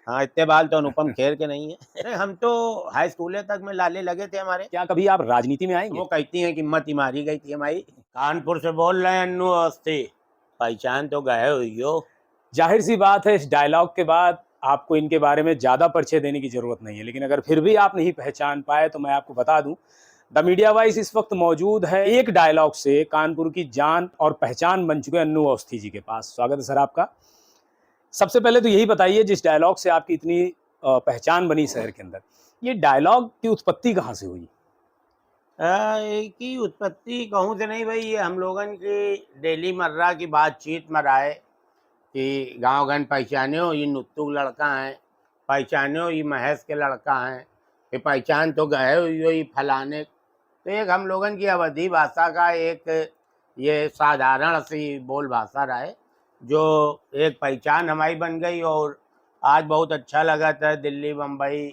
हाँ, इतने बाल तो अनुपम खेर के नहीं है। अरे हम तो हाई स्कूल तक में लाले लगे थे हमारे। क्या कभी आप राजनीति में आएंगे? वो कहती हैं कि मत ही मारी गई थी हमारी। कानपुर से बोल रहे हैं अन्नू अवस्थी, पहचान तो गए हुई हो। जाहिर सी बात है, इस डायलॉग के बाद आपको इनके बारे में ज़्यादा परिचय देने की ज़रूरत नहीं है, लेकिन अगर फिर भी आप नहीं पहचान पाए तो मैं आपको बता दूं, द मीडिया वाइस इस वक्त मौजूद है एक डायलॉग से कानपुर की जान और पहचान बन चुके अन्नू अवस्थी जी के पास। स्वागत है सर आपका। सबसे पहले तो यही बताइए, जिस डायलॉग से आपकी इतनी पहचान बनी शहर के अंदर, ये डायलॉग की उत्पत्ति कहाँ से हुई? की उत्पत्ति कहूँ से नहीं भाई, ये हम लोगन की डेली मर्रा की बातचीत में रहा है कि गांव गन पहचाने हो ये नुत्तुक लड़का है, पहचाने हो ये महेश के लड़का है, ये पहचान तो गए हो ये फलाने। तो एक हम लोगन की अवधी भाषा का एक ये साधारण सी बोल भाषा रहा है, जो एक पहचान हमारी बन गई। और आज बहुत अच्छा लगा था, दिल्ली, बम्बई,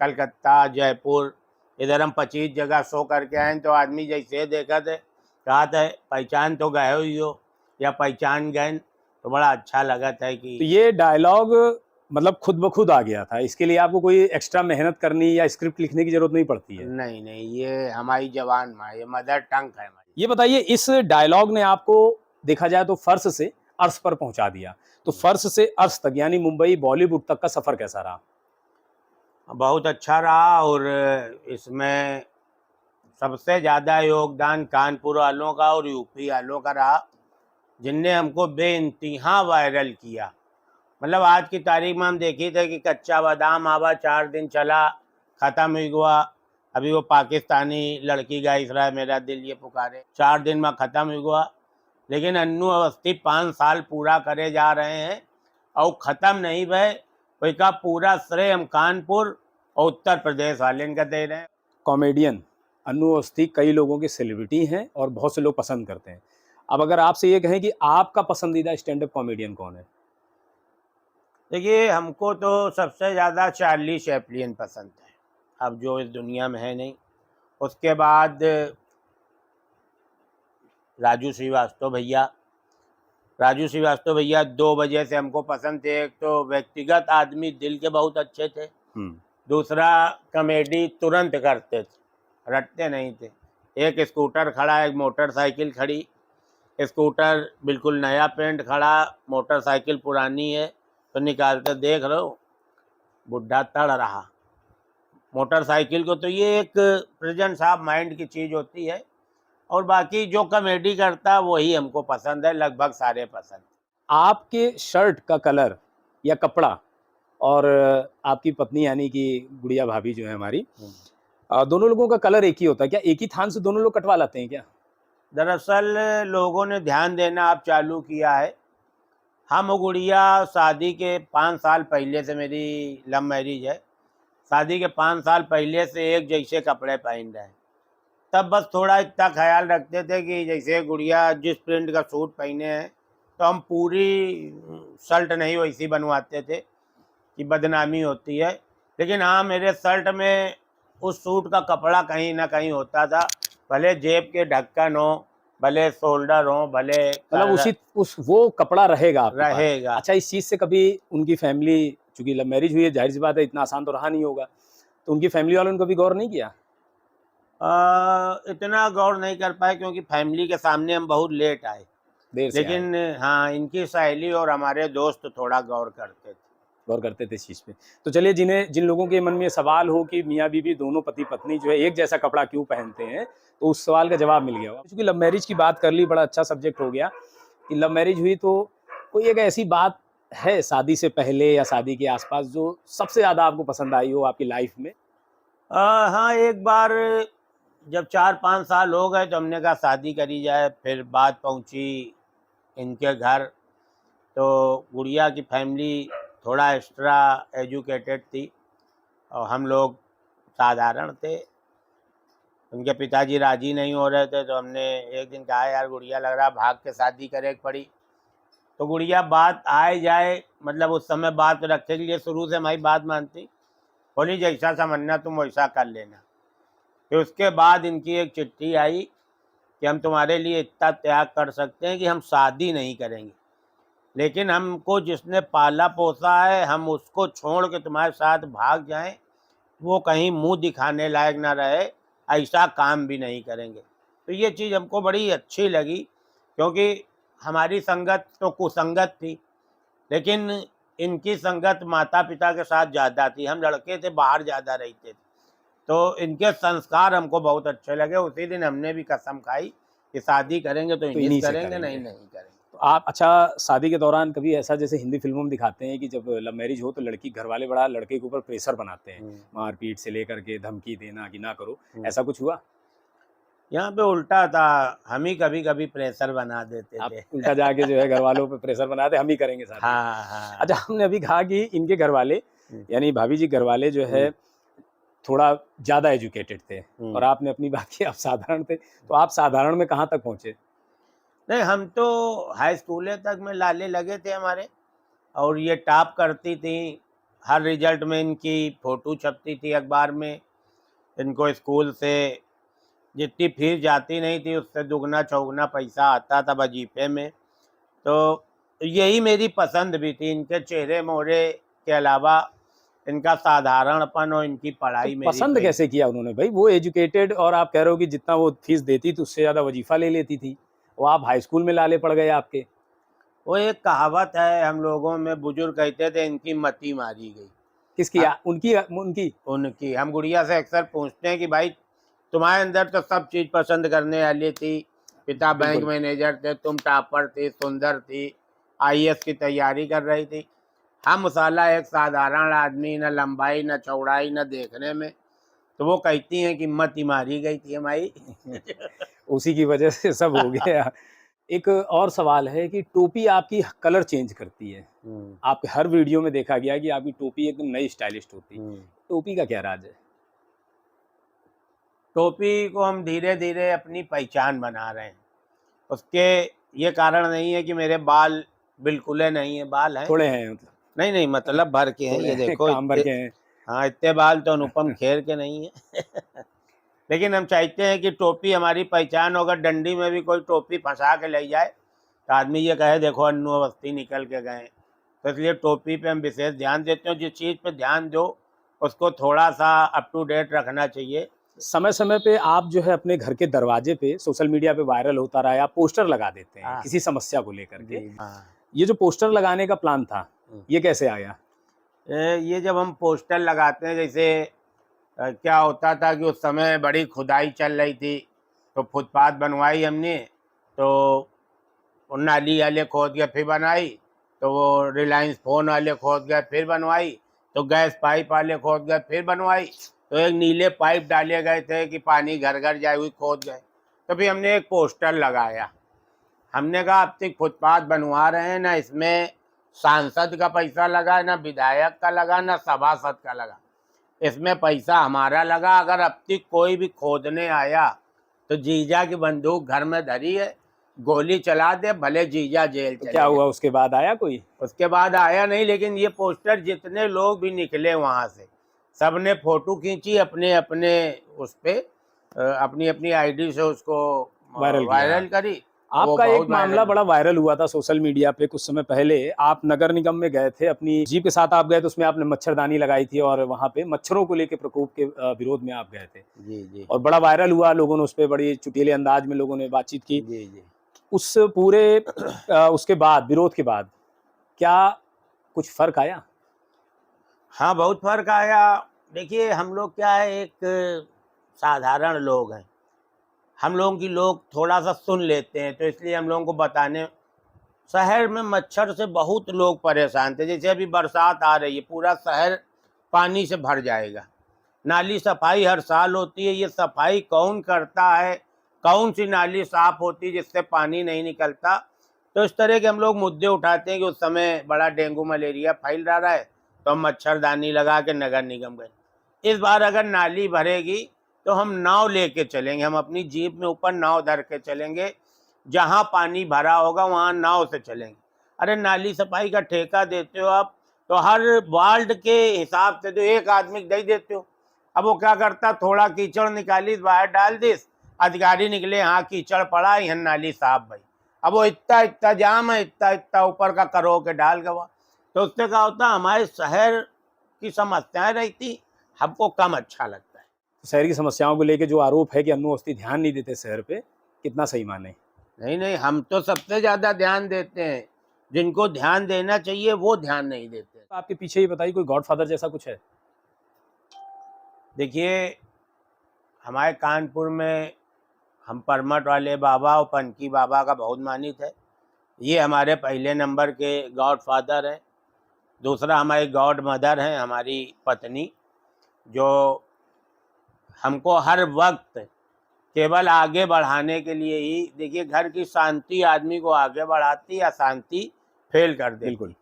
कलकत्ता, जयपुर, इधर हम 25 जगह शो करके आए तो आदमी जैसे देखा थे कहा था पहचान तो गए हुई हो या पहचान गए। तो बड़ा अच्छा लगा था कि तो ये डायलॉग मतलब खुद ब खुद आ गया था, इसके लिए आपको कोई एक्स्ट्रा मेहनत करनी या स्क्रिप्ट लिखने की जरूरत नहीं पड़ती है? नहीं नहीं, ये हमारी जवान माँ, ये मदर टंग है हमारी। ये बताइए, इस डायलॉग ने आपको देखा जाए तो फर्श से अर्श पर पहुंचा दिया, तो फर्श से अर्श तक यानी मुंबई बॉलीवुड तक का सफर कैसा रहा? बहुत अच्छा रहा। और इसमें सबसे ज़्यादा योगदान कानपुर वालों का और यूपी वालों का रहा, जिनने हमको बेइंतहा वायरल किया। मतलब आज की तारीख में हम देखी थे कि कच्चा बादाम आवा 4 दिन चला, ख़त्म ही हुआ। अभी वो पाकिस्तानी लड़की गाइस रहा है मेरा दिल ये पुकारे, 4 दिन में ख़त्म ही हुआ। लेकिन अन्नू अवस्थी 5 साल पूरा करे जा रहे हैं और ख़त्म नहीं भय। कोई का पूरा श्रेय हम कानपुर और उत्तर प्रदेश वाले इनका दे रहे हैं। कॉमेडियन अन्नू अवस्थी कई लोगों के सेलिब्रिटी हैं और बहुत से लोग पसंद करते हैं। अब अगर आपसे ये कहें कि आपका पसंदीदा स्टैंड अप कॉमेडियन कौन है? देखिए, हमको तो सबसे ज़्यादा चार्ली चैपलिन पसंद है, अब जो इस दुनिया में है नहीं। उसके बाद राजू श्रीवास्तव भैया। राजू श्रीवास्तव भैया 2 वजह से हमको पसंद थे। एक तो व्यक्तिगत आदमी दिल के बहुत अच्छे थे, दूसरा कॉमेडी तुरंत करते थे, रटते नहीं थे। एक स्कूटर खड़ा, एक मोटरसाइकिल खड़ी, स्कूटर बिल्कुल नया पेंट खड़ा, मोटरसाइकिल पुरानी है तो निकालते देख लो बुढ़ा तड़ रहा। मोटरसाइकिल को तो ये एक प्रेजेंस ऑफ माइंड की चीज़ होती है। और बाकी जो कॉमेडी करता है वही हमको पसंद है, लगभग सारे पसंद। आपके शर्ट का कलर या कपड़ा और आपकी पत्नी यानी कि गुड़िया भाभी जो है हमारी, दोनों लोगों का कलर एक ही होता है क्या? एक ही थान से दोनों लोग कटवा लाते हैं क्या? दरअसल लोगों ने ध्यान देना अब चालू किया है। हम और गुड़िया शादी के 5 साल पहले से, मेरी लव मैरिज है, शादी के 5 साल पहले से एक जैसे कपड़े पहन रहे हैं। तब बस थोड़ा इतना ख्याल रखते थे कि जैसे गुड़िया जिस प्रिंट का सूट पहने हैं तो हम पूरी शर्ट नहीं वैसी बनवाते थे कि बदनामी होती है। लेकिन हाँ, मेरे शर्ट में उस सूट का कपड़ा कहीं ना कहीं होता था, भले जेब के ढक्कन हो, भले शोल्डर हो, भले मतलब उसी उस वो कपड़ा रहेगा आपके पास। रहेगा। अच्छा, इस चीज़ से कभी उनकी फैमिली, चूँकि लव मैरिज हुई है, ज़ाहिर-सी बात है इतना आसान तो रहा नहीं होगा, तो उनकी फैमिली वालों ने कभी गौर नहीं किया? इतना गौर नहीं कर पाए क्योंकि फैमिली के सामने हम बहुत लेट आए। देर से आए। लेकिन हाँ, इनकी सहेली और हमारे दोस्त थोड़ा गौर करते थे। गौर करते थे इस चीज़ पे। तो चलिए, जिन लोगों के मन में ये सवाल हो कि मियाँ-बीवी दोनों पति-पत्नी जो है एक जैसा कपड़ा क्यों पहनते हैं, तो उस सवाल का जवाब मिल गया होगा। चूँकि लव मैरिज की बात कर ली, बड़ा अच्छा सब्जेक्ट हो गया कि लव मैरिज हुई, तो कोई एक ऐसी बात है शादी से पहले या शादी के आस-पास जो सबसे ज़्यादा आपको पसंद आई हो आपकी लाइफ़ में? हाँ, एक बार जब 4-5 साल हो गए तो हमने कहा शादी करी जाए। फिर बात पहुंची इनके घर, तो गुड़िया की फैमिली थोड़ा एक्स्ट्रा एजुकेटेड थी और हम लोग साधारण थे। उनके पिताजी राजी नहीं हो रहे थे तो हमने एक दिन कहा यार गुड़िया लग रहा भाग के शादी करे पड़ी। तो गुड़िया बात आए जाए, मतलब उस समय बात रखे के लिए शुरू से हमारी बात मानती, बोली जैसा समझना तुम वैसा कर लेना। फिर उसके बाद इनकी एक चिट्ठी आई कि हम तुम्हारे लिए इतना त्याग कर सकते हैं कि हम शादी नहीं करेंगे, लेकिन हमको जिसने पाला पोसा है, हम उसको छोड़ के तुम्हारे साथ भाग जाएं, वो कहीं मुंह दिखाने लायक ना रहे, ऐसा काम भी नहीं करेंगे। तो ये चीज़ हमको बड़ी अच्छी लगी, क्योंकि हमारी संगत तो कुसंगत थी, लेकिन इनकी संगत माता पिता के साथ ज़्यादा थी। हम लड़के थे, बाहर ज़्यादा रहते थे, तो इनके संस्कार हमको बहुत अच्छे लगे। उसी दिन हमने भी कसम खाई कि शादी करेंगे तो तो इन्हीं इन्हीं से से करेंगे, करेंगे। नहीं नहीं करेंगे। तो आप अच्छा शादी के दौरान कभी ऐसा जैसे हिंदी फिल्मों में दिखाते हैं कि जब लव मैरिज हो तो लड़की घर वाले बड़ा लड़के के ऊपर प्रेशर बनाते हैं, मारपीट से लेकर के धमकी देना कि ना करो, ऐसा कुछ हुआ? यहाँ पे उल्टा था, हम ही कभी कभी प्रेशर बना देते आप थे। उल्टा जाके जो है घर वालों पे प्रेशर बनाते हम ही करेंगे शादी। हाँ हाँ। अच्छा, हमने अभी कहा कि इनके घर वाले यानी भाभी जी घर वाले जो है थोड़ा ज़्यादा एजुकेटेड थे और आपने अपनी बात की आप साधारण थे, तो आप साधारण में कहाँ तक पहुँचे? नहीं, हम तो हाई स्कूल तक में लाले लगे थे हमारे, और ये टॉप करती थी। हर रिजल्ट में इनकी फ़ोटो छपती थी अखबार में। इनको स्कूल से जितनी फीस जाती नहीं थी, उससे दुगना चौगुना पैसा आता था वजीफे में। तो यही मेरी पसंद भी थी, इनके चेहरे मोहरे के अलावा इनका साधारणपन और इनकी तो पढ़ाई मेरी पसंद पे। कैसे किया उन्होंने भाई? वो एजुकेटेड और आप कह रहे हो कि जितना वो फीस देती थी उससे ज़्यादा वजीफा ले लेती थी। वो आप हाई स्कूल में लाले पड़ गए आपके। वो एक कहावत है हम लोगों में, बुजुर्ग कहते थे, इनकी मती मारी गई। किसकी? हाँ, उनकी उनकी उनकी। हम गुड़िया से अक्सर पूछते हैं कि भाई तुम्हारे अंदर तो सब चीज़ पसंद करने वाली थी, पिता बैंक बिल्कुल। मैनेजर थे, तुम टॉपर थी, सुंदर थी, आईएएस की तैयारी कर रही थी। हम साला एक साधारण आदमी, न लंबाई न चौड़ाई न देखने में। तो वो कहती हैं कि मती मारी गई थी हमारी। उसी की वजह से सब हो गया। एक और सवाल है कि टोपी आपकी कलर चेंज करती है। आपके हर वीडियो में देखा गया कि आपकी टोपी एकदम नई स्टाइलिस्ट होती है। टोपी का क्या राज है? टोपी को हम धीरे धीरे अपनी पहचान बना रहे हैं। उसके ये कारण नहीं है कि मेरे बाल बिल्कुल नहीं है, बाल हैं। थोड़े हैं मतलब? नहीं नहीं, मतलब भर के हैं, थोड़े ये हैं, देखो काम भर इतने। के हैं। हाँ, इतने बाल तो अनुपम खेर के नहीं है। लेकिन हम चाहते हैं कि टोपी हमारी पहचान हो। अगर डंडी में भी कोई टोपी फंसा के ले जाए तो आदमी ये कहे देखो अन्नू अवस्थी निकल के गए। तो इसलिए टोपी पे हम विशेष ध्यान देते हैं। जिस चीज़ पे ध्यान दो उसको थोड़ा सा अप टू डेट रखना चाहिए। समय समय पे आप जो है अपने घर के दरवाजे पे सोशल मीडिया पे वायरल होता रहा है, आप पोस्टर लगा देते हैं हाँ किसी समस्या को लेकर के। जी हाँ। ये जो पोस्टर लगाने का प्लान था, ये कैसे आया? ये जब हम पोस्टर लगाते हैं, जैसे क्या होता था कि उस समय बड़ी खुदाई चल रही थी, तो फुटपाथ बनवाई हमने, तो वो नाली वाले खोद के फिर बनाई, तो वो रिलायंस फ़ोन वाले खोद गए फिर बनवाई, तो गैस पाइप वाले खोद गए फिर बनवाई, तो एक नीले पाइप डाले गए थे कि पानी घर घर जाए, हुई खोद गए। तो फिर हमने एक पोस्टर लगाया। हमने कहा अब तक फुटपाथ बनवा रहे हैं ना, इसमें सांसद का पैसा लगा, ना विधायक का लगा, ना सभासद का लगा, इसमें पैसा हमारा लगा। अगर अब तक कोई भी खोदने आया तो जीजा की बंदूक घर में धरी है, गोली चला दे, भले जीजा जेल तो चले क्या जाए। हुआ उसके बाद आया कोई? उसके बाद आया नहीं, लेकिन ये पोस्टर जितने लोग भी निकले वहाँ से, सब ने फोटो खींची अपने अपने उस पे, अपनी अपनी आईडी से उसको वायरल किया। वायरल करी। वो आपका एक बहुत मामला वायरल। बड़ा वायरल हुआ था सोशल मीडिया पे कुछ समय पहले। आप नगर निगम में गए थे, अपनी जीप के साथ आप गए, तो उसमें आपने मच्छरदानी लगाई थी और वहाँ पे मच्छरों को लेके प्रकोप के विरोध में आप गए थे जी जी और बड़ा वायरल हुआ। लोगों ने उस पर बड़ी चुटीले अंदाज में लोगों ने बातचीत की। जी जी। उस पूरे उसके बाद, विरोध के बाद क्या कुछ फर्क आया? हाँ, बहुत फर्क आया। देखिए, हम लोग क्या है, एक साधारण लोग हैं। हम लोगों की लोग थोड़ा सा सुन लेते हैं, तो इसलिए हम लोगों को बताने। शहर में मच्छर से बहुत लोग परेशान थे। जैसे अभी बरसात आ रही है, पूरा शहर पानी से भर जाएगा। नाली सफाई हर साल होती है, ये सफाई कौन करता है? कौन सी नाली साफ होती है जिससे पानी नहीं निकलता? तो इस तरह के हम लोग मुद्दे उठाते हैं कि उस समय बड़ा डेंगू मलेरिया फैल रहा है, तो हम मच्छरदानी लगा के नगर निगम गए। इस बार अगर नाली भरेगी तो हम नाव लेके चलेंगे, हम अपनी जीप में ऊपर नाव धर के चलेंगे। जहाँ पानी भरा होगा वहाँ नाव से चलेंगे। अरे नाली सफाई का ठेका देते हो आप, तो हर वार्ड के हिसाब से तो एक आदमी दे देते हो। अब वो क्या करता, थोड़ा कीचड़ निकाली बाहर डाल दिस, अधिकारी निकले हाँ कीचड़ पड़ा, यहाँ नाली साफ भाई। अब वो इतना इतना जाम है, इतना इतना ऊपर का करो के डाल गवा, तो उससे क्या होता है हमारे शहर की समस्याएं रहती, हमको कम अच्छा लगता है। शहर की समस्याओं को लेके जो आरोप है कि अन्नू अवस्थी ध्यान नहीं देते शहर पे, कितना सही माने? नहीं नहीं, हम तो सबसे ज्यादा ध्यान देते हैं, जिनको ध्यान देना चाहिए वो ध्यान नहीं देते। आपके पीछे ये बताइए कोई गॉडफादर जैसा कुछ है? देखिए, हमारे कानपुर में हम परमठ वाले बाबा और पनकी बाबा का बहुत मानित है। ये हमारे पहले नंबर के गॉड फादर हैं। दूसरा हमारी गॉड मदर हैं, हमारी पत्नी, जो हमको हर वक्त केवल आगे बढ़ाने के लिए ही, देखिए घर की शांति आदमी को आगे बढ़ाती, अशांति फेल कर देती। बिल्कुल।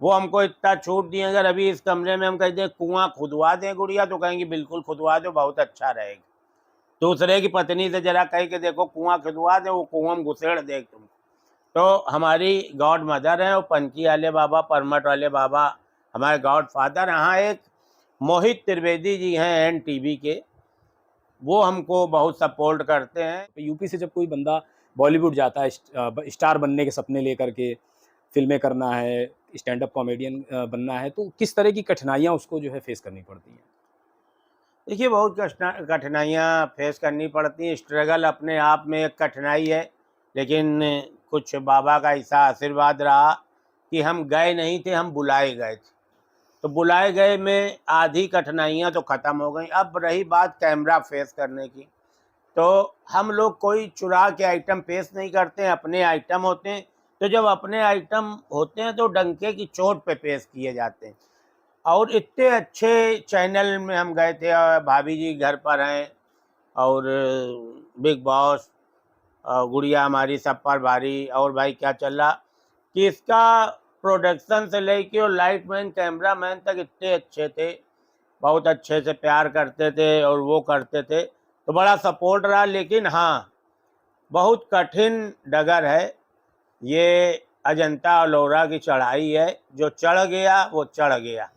वो हमको इतना छूट दिए, अगर अभी इस कमरे में हम कह दें कुआं खुदवा दें गुड़िया, तो कहेंगे बिल्कुल खुदवा दो, बहुत अच्छा रहेगा। दूसरे की पत्नी से जरा कह के देखो कुआं खुदवा दे, वो कुआं में घुसेड़ दे तुम। तो हमारी गॉड मदर है, और पनकी वाले बाबा, परमठ वाले बाबा हमारे गॉड फादर। यहाँ एक मोहित त्रिवेदी जी हैं NTV के, वो हमको बहुत सपोर्ट करते हैं। यूपी से जब कोई बंदा बॉलीवुड जाता है स्टार बनने के सपने लेकर के, फिल्में करना है, स्टैंड अप कॉमेडियन बनना है, तो किस तरह की कठिनाइयाँ उसको जो है फेस करनी पड़ती हैं? देखिए, बहुत कठिनाइयाँ फेस करनी पड़ती हैं। स्ट्रगल अपने आप में एक कठिनाई है, लेकिन कुछ बाबा का ऐसा आशीर्वाद रहा कि हम गए नहीं थे, हम बुलाए गए थे। तो बुलाए गए में आधी कठिनाइयाँ तो ख़त्म हो गई। अब रही बात कैमरा फेस करने की, तो हम लोग कोई चुरा के आइटम पेश नहीं करते हैं, अपने आइटम होते हैं। तो जब अपने आइटम होते हैं तो डंके की चोट पे पेश किए जाते हैं। और इतने अच्छे चैनल में हम गए थे, भाभी जी घर पर हैं, और बिग बॉस, गुड़िया हमारी सब पर भारी, और भाई क्या चल रहा, कि इसका प्रोडक्शन से लेके और लाइट मैन, कैमरा मैन तक इतने अच्छे थे, बहुत अच्छे से प्यार करते थे और वो करते थे, तो बड़ा सपोर्ट रहा। लेकिन हाँ, बहुत कठिन डगर है ये, अजंता अलोरा की चढ़ाई है। जो चढ़ गया वो चढ़ गया,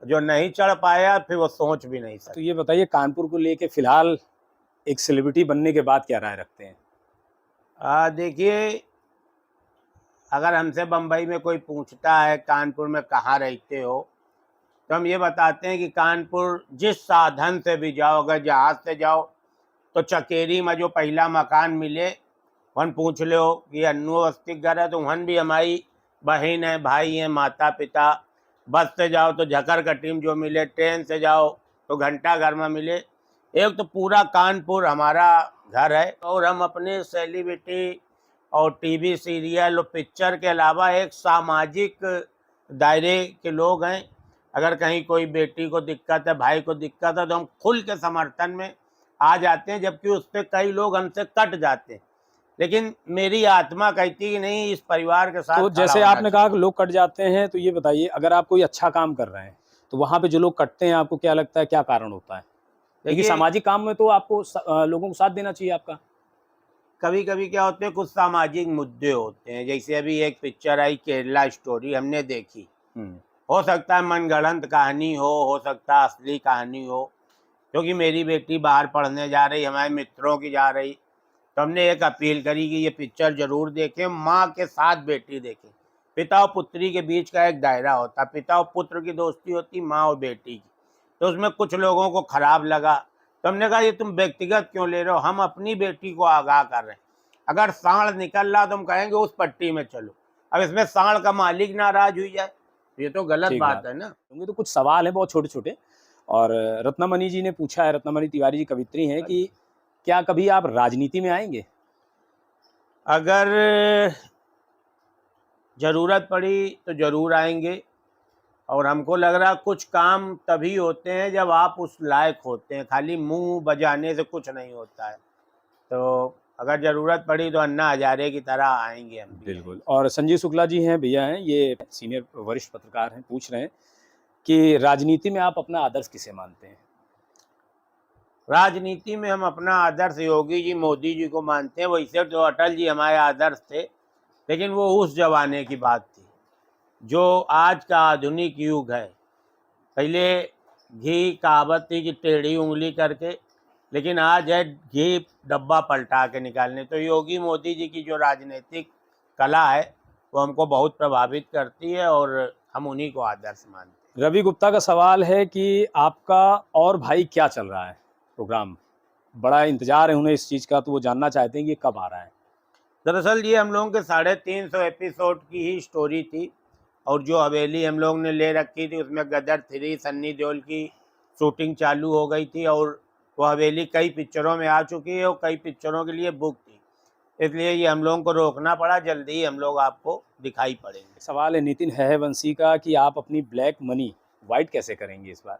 जो नहीं चढ़ पाया फिर वो सोच भी नहीं तो सकता। ये बताइए कानपुर को लेके फिलहाल एक सेलिब्रिटी बनने के बाद क्या राय रखते हैं? देखिए, अगर हमसे बम्बई में कोई पूछता है कानपुर में कहाँ रहते हो, तो हम ये बताते हैं कि कानपुर जिस साधन से भी जाओ, अगर जहाज़ से जाओ तो चकेरी में जो पहला मकान मिले वन पूछ लो कि अन्नू अवस्थी घर है, तो वहन भी हमारी बहन है, भाई हैं, माता पिता। बस से जाओ तो झकर का टीम जो मिले, ट्रेन से जाओ तो घंटा घर में मिले। एक तो पूरा कानपुर हमारा घर है, और हम अपने सेलिब्रिटी और टीवी सीरियल और पिक्चर के अलावा एक सामाजिक दायरे के लोग हैं। अगर कहीं कोई बेटी को दिक्कत है, भाई को दिक्कत है, तो हम खुल के समर्थन में आ जाते हैं, जबकि उससे कई लोग हमसे कट जाते हैं। लेकिन मेरी आत्मा कहती कि नहीं, इस परिवार के साथ तो खड़ा जैसे होना आपने कहा कि चाहिए। लोग कट जाते हैं, तो ये बताइए अगर आप कोई अच्छा काम कर रहे हैं, तो वहाँ पे जो लोग कटते हैं आपको क्या लगता है क्या कारण होता है? क्योंकि देखिए, सामाजिक काम में तो आपको लोगों को साथ देना चाहिए आपका। कभी कभी क्या होते हैं, कुछ सामाजिक मुद्दे होते हैं। जैसे अभी एक पिक्चर आई केरला स्टोरी, हमने देखी। हो सकता है मनगढ़ंत कहानी हो सकता है असली कहानी हो, क्योंकि मेरी बेटी बाहर पढ़ने जा रही, हमारे मित्रों की जा रही, तो हमने एक अपील करी कि ये पिक्चर जरूर देखें, माँ के साथ बेटी देखें। पिता और पुत्री के बीच का एक दायरा होता, पिता और पुत्र की दोस्ती होती, माँ और बेटी की। तो उसमें कुछ लोगों को खराब लगा, तो हमने कहा ये तुम व्यक्तिगत क्यों ले रहे हो, हम अपनी बेटी को आगाह कर रहे हैं। अगर सांड निकल रहा तो हम कहेंगे उस पट्टी में चलो। अब इसमें सांड का मालिक नाराज हुई जाए, ये तो गलत ठीक बात बात है ना। होंगे। तो कुछ सवाल हैं बहुत छोटे-छोटे और रत्नमणि जी ने पूछा है, रत्नमणि तिवारी जी कवित्री हैं कि क्या कभी आप राजनीति में आएँगे? अगर ज़रूरत पड़ी तो ज़रूर आएंगे, और हमको लग रहा कुछ काम तभी होते हैं जब आप उस लायक होते हैं, खाली मुंह बजाने से कुछ नहीं होता है। तो अगर ज़रूरत पड़ी तो अन्ना हजारे की तरह आएंगे, हम भी बिल्कुल। आएंगे। और संजीव शुक्ला जी हैं, भैया हैं, ये सीनियर वरिष्ठ पत्रकार हैं, पूछ रहे हैं कि राजनीति में आप अपना आदर्श किसे मानते हैं? राजनीति में हम अपना आदर्श योगी जी, मोदी जी को मानते हैं। वैसे तो अटल जी हमारे आदर्श थे, लेकिन वो उस जमाने की बात थी। जो आज का आधुनिक युग है, पहले घी कहावत थी कि टेढ़ी उंगली करके लेकिन आज है घी डब्बा पलटा के निकालने। तो योगी मोदी जी की जो राजनीतिक कला है वो हमको बहुत प्रभावित करती है और हम उन्हीं को आदर्श मानते हैं। रवि गुप्ता का सवाल है कि आपका और भाई क्या चल रहा है प्रोग्राम, बड़ा इंतजार है उन्हें इस चीज़ का, तो वो जानना चाहते हैं कि ये कब आ रहा है। दरअसल ये हम लोगों के 350 एपिसोड की ही स्टोरी थी और जो हवेली हम लोग ने ले रखी थी उसमें गदर 3 सन्नी देओल की शूटिंग चालू हो गई थी और वो हवेली कई पिक्चरों में आ चुकी है और कई पिक्चरों के लिए बुक थी, इसलिए ये हम लोगों को रोकना पड़ा। जल्दी ही हम लोग आपको दिखाई पड़ेंगे। सवाल है नितिन हैवंशी का कि आप अपनी ब्लैक मनी वाइट कैसे करेंगे इस बार।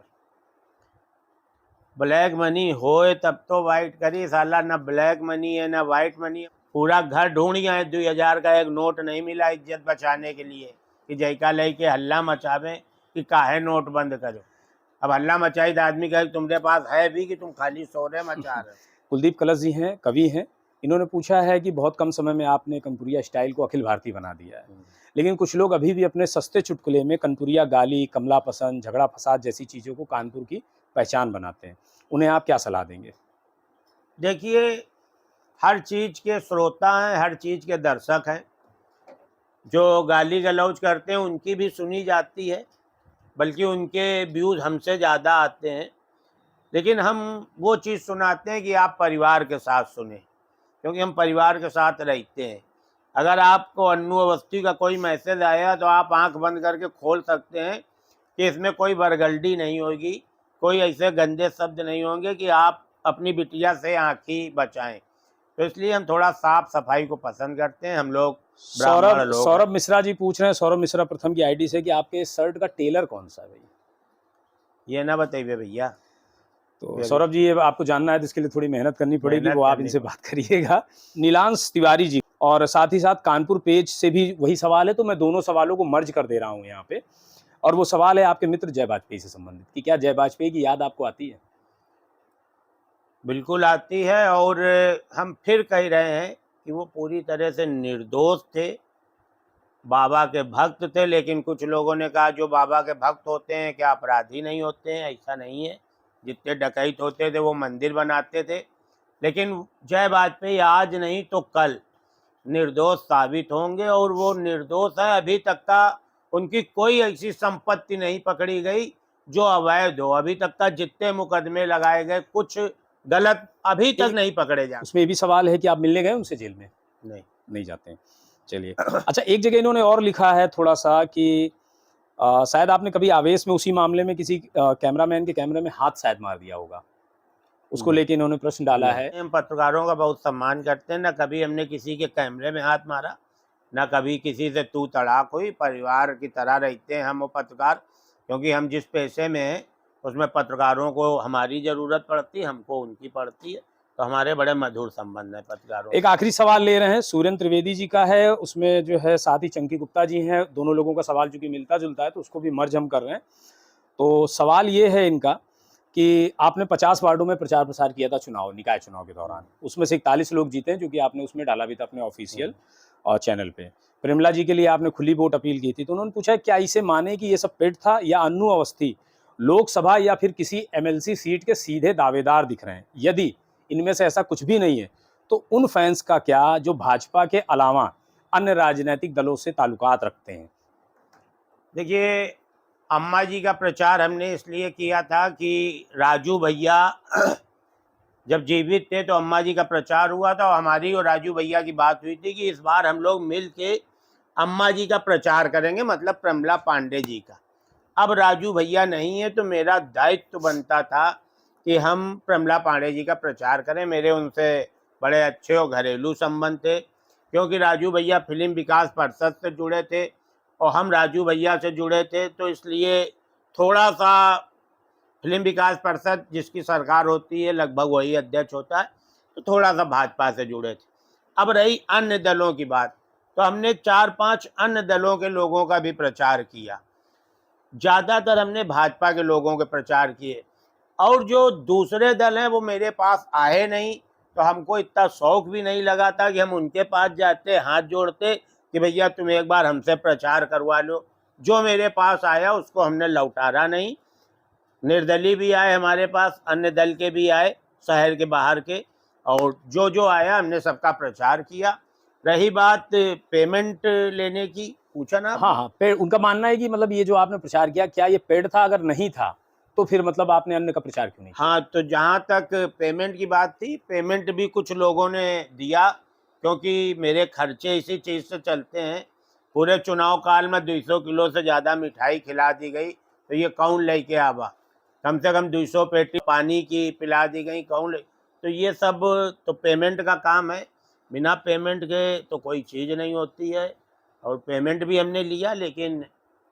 ब्लैक मनी होए तब तो वाइट करी, साला ना ब्लैक मनी है ना वाइट मनी है। पूरा घर ढूंढ गया है, 2000 का एक नोट नहीं मिला इज्जत बचाने के लिए कि जयका लई के हल्ला मचावे कि काहे नोट बंद करो। अब हल्ला मचाई तो आदमी कहे तुम्हारे पास है भी कि तुम खाली सोरे मचा रहे हो। कुलदीप कलश जी हैं, कवि हैं, इन्होंने पूछा है कि बहुत कम समय में आपने कनपुरिया स्टाइल को अखिल भारतीय बना दिया है, लेकिन कुछ लोग अभी भी अपने सस्ते चुटकुले में कनपुरिया गाली, कमला पसंद, झगड़ा फसाद जैसी चीज़ों को कानपुर की पहचान बनाते हैं, उन्हें आप क्या सलाह देंगे। देखिए, हर चीज़ के श्रोता हैं, हर चीज़ के दर्शक हैं। जो गाली गलौज करते हैं उनकी भी सुनी जाती है, बल्कि उनके व्यूज़ हमसे ज़्यादा आते हैं। लेकिन हम वो चीज़ सुनाते हैं कि आप परिवार के साथ सुने, क्योंकि हम परिवार के साथ रहते हैं। अगर आपको अन्नू अवस्थी का कोई मैसेज आया तो आप आंख बंद करके खोल सकते हैं कि इसमें कोई बरगल्डी नहीं होगी, कोई ऐसे गंदे शब्द नहीं होंगे कि आप अपनी बिटिया से आँखें बचाएं। तो इसलिए हम थोड़ा साफ सफाई को पसंद करते हैं। हम लोग ब्राह्मण लोग। सौरभ मिश्रा जी पूछ रहे हैं, सौरभ मिश्रा प्रथम की आईडी से, कि आपके शर्ट का टेलर कौन सा है भाई। ये ना बताइए भैया। तो सौरभ जी, ये आपको जानना है तो इसके लिए थोड़ी मेहनत करनी पड़ेगी, वो आप इनसे बात करिएगा। नीलांश तिवारी जी, और साथ ही साथ कानपुर पेज से भी वही सवाल है, तो मैं दोनों सवालों को मर्ज कर दे रहा हूँ यहाँ पे। और वो सवाल है आपके मित्र जय वाजपेयी से संबंधित, कि क्या जय वाजपेयी की याद आपको आती है। बिल्कुल आती है, और हम फिर कह रहे हैं कि वो पूरी तरह से निर्दोष थे, बाबा के भक्त थे। लेकिन कुछ लोगों ने कहा जो बाबा के भक्त होते हैं क्या अपराधी नहीं होते हैं? ऐसा नहीं है, जितने डकैत होते थे वो मंदिर बनाते थे। लेकिन जय वाजपेयी आज नहीं तो कल निर्दोष साबित होंगे, और वो निर्दोष है। अभी तक का उनकी कोई ऐसी संपत्ति नहीं पकड़ी गई जो अवैध हो। अभी तक का जितने मुकदमे लगाए गए, कुछ गलत अभी तक नहीं पकड़े जाते। उसमें ये भी सवाल है कि आप मिलने गए उनसे जेल में। नहीं जाते हैं। चलिए, अच्छा, एक जगह इन्होंने और लिखा है थोड़ा सा कि शायद आपने कभी आवेश में उसी मामले में किसी कैमरामैन के कैमरे में हाथ शायद मार दिया होगा, उसको लेके इन्होंने प्रश्न डाला है। हम पत्रकारों का बहुत सम्मान करते हैं, ना कभी हमने किसी के कैमरे में हाथ मारा, ना कभी किसी से तू तड़ाक हुई। परिवार की तरह रहते हैं हम वो पत्रकार, क्योंकि हम जिस पेशे में हैं उसमें पत्रकारों को हमारी ज़रूरत पड़ती है, हमको उनकी पड़ती है। तो हमारे बड़े मधुर संबंध हैं पत्रकारों। एक आखिरी सवाल ले रहे हैं, सुरेंद्र त्रिवेदी जी का है, उसमें जो है साथ ही चंकी गुप्ता जी हैं, दोनों लोगों का सवाल चूंकि मिलता जुलता है तो उसको भी मर्ज हम कर रहे हैं। तो सवाल ये है इनका कि आपने 50 वार्डों में प्रचार प्रसार किया था निकाय चुनाव के दौरान, उसमें से 41 लोग जीते हैं, जो कि आपने उसमें डाला भी था अपने ऑफिशियल चैनल पे। प्रेमला जी के लिए आपने खुली वोट अपील की थी, तो उन्होंने पूछा क्या इसे माने कि ये सब पेड था, या अन्नू अवस्थी लोकसभा या फिर किसी एमएलसी सीट के सीधे दावेदार दिख रहे हैं। यदि इनमें से ऐसा कुछ भी नहीं है तो उन फैंस का क्या जो भाजपा के अलावा अन्य राजनीतिक दलों से ताल्लुकात रखते हैं। देखिए, अम्मा जी का प्रचार हमने इसलिए किया था कि राजू भैया जब जीवित थे तो अम्मा जी का प्रचार हुआ था, और हमारी और राजू भैया की बात हुई थी कि इस बार हम लोग मिल के अम्मा जी का प्रचार करेंगे, मतलब प्रमला पांडे जी का। अब राजू भैया नहीं है तो मेरा दायित्व बनता था कि हम प्रमला पांडे जी का प्रचार करें। मेरे उनसे बड़े अच्छे और घरेलू संबंध थे, क्योंकि राजू भैया फिल्म विकास परिषद से जुड़े थे और हम राजू भैया से जुड़े थे, तो इसलिए थोड़ा सा फिल्म विकास परिषद जिसकी सरकार होती है लगभग वही अध्यक्ष होता है, तो थोड़ा सा भाजपा से जुड़े थे। अब रही अन्य दलों की बात, तो हमने 4-5 अन्य दलों के लोगों का भी प्रचार किया। ज़्यादातर हमने भाजपा के लोगों के प्रचार किए, और जो दूसरे दल हैं वो मेरे पास आए नहीं, तो हमको इतना शौक भी नहीं लगा था कि हम उनके पास जाते, हाथ जोड़ते कि भैया तुम एक बार हमसे प्रचार करवा लो। जो मेरे पास आया उसको हमने लौटारा नहीं। निर्दलीय भी आए हमारे पास, अन्य दल के भी आए, शहर के बाहर के, और जो जो आया हमने सबका प्रचार किया। रही बात पेमेंट लेने की, पूछा ना आपने? हाँ, हाँ, पेड़ उनका मानना है कि मतलब ये जो आपने प्रचार किया, क्या ये पेड था? अगर नहीं था, तो फिर मतलब आपने अन्य का प्रचार क्यों नहीं किया? हाँ, तो जहाँ तक पेमेंट की बात थी, पेमेंट भी कुछ लोगों ने दिया, क्योंकि मेरे खर्चे इसी चीज़ से चलते हैं। पूरे चुनाव काल में 200 किलो से ज़्यादा मिठाई खिला दी गई, तो ये कौन लेके आवा? कम से कम 200 पेटी पानी की पिला दी गई, कौन ले? तो ये सब तो पेमेंट का काम है, बिना पेमेंट के तो कोई चीज़ नहीं होती है। और पेमेंट भी हमने लिया, लेकिन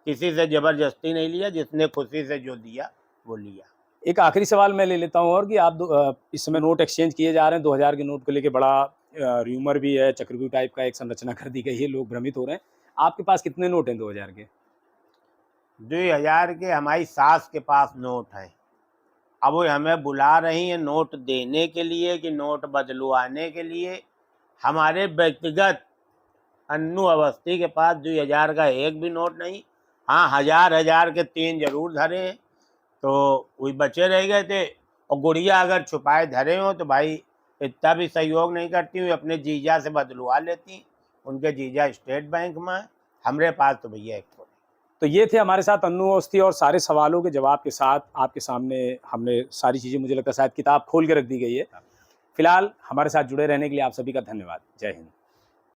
किसी से ज़बरदस्ती नहीं लिया, जिसने खुशी से जो दिया वो लिया। एक आखिरी सवाल मैं ले लेता हूँ और कि आप इस समय नोट एक्सचेंज किए जा रहे हैं, 2000 के नोट को लेके बड़ा र्यूमर भी है, चक्रव्यूह टाइप का एक संरचना कर दी गई है, लोग भ्रमित हो रहे हैं। आपके पास कितने नोट हैं 2000 के? 2000 के हमारी सास के पास नोट है। अब वो हमें बुला रही हैं नोट देने के लिए कि नोट बदलवाने के लिए। हमारे व्यक्तिगत अन्नू अवस्थी के पास 2000 का एक भी नोट नहीं। हाँ, 1000 के 3 जरूर धरे हैं, तो वही बचे रह गए थे। और गुड़िया अगर छुपाए धरे हो तो भाई इतना भी सहयोग नहीं करती हुई, अपने जीजा से बदलवा लेती। उनके जीजा स्टेट बैंक में है, हमारे पास तो भैया एक को नहीं। तो ये थे हमारे साथ अन्नू अवस्थी और सारे सवालों के जवाब के साथ आपके सामने हमने सारी चीज़ें, मुझे लगता है शायद किताब खोल के रख दी गई है। फिलहाल हमारे साथ जुड़े रहने के लिए आप सभी का धन्यवाद। जय हिंद।